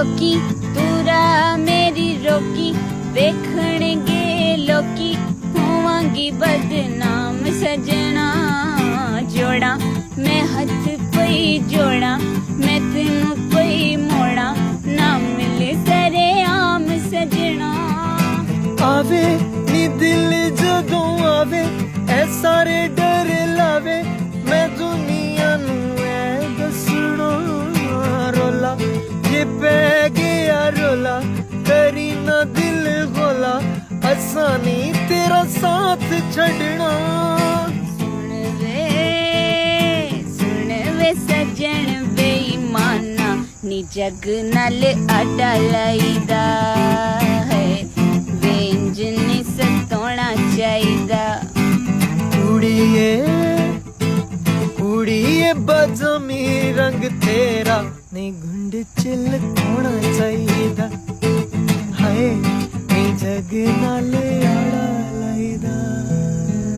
रोकी तू राह मेरी रोकी देखणगे लोकी होवांगी बदनाम सजना जोड़ा मैं हथ पई जोड़ा मैं तेनू पई मोड़ा ना मिले सरे आम सजना आवे नी दिल जदों आवे ऐ सारे डर लावे मैं दुनिया नू ऐ दसना रोला जे पै गया रोला करी ना दिल गोला असा नहीं तेरा साथ छड़ना सुन वे सजन बेईमाना नी जग नाल आडा लाईदा है वेंज नी सतोना चाहिदा कुड़िए कुड़िए बजमी रंग तेरा नी गुंड चिल होना चाहिदा हाय नी जग नाल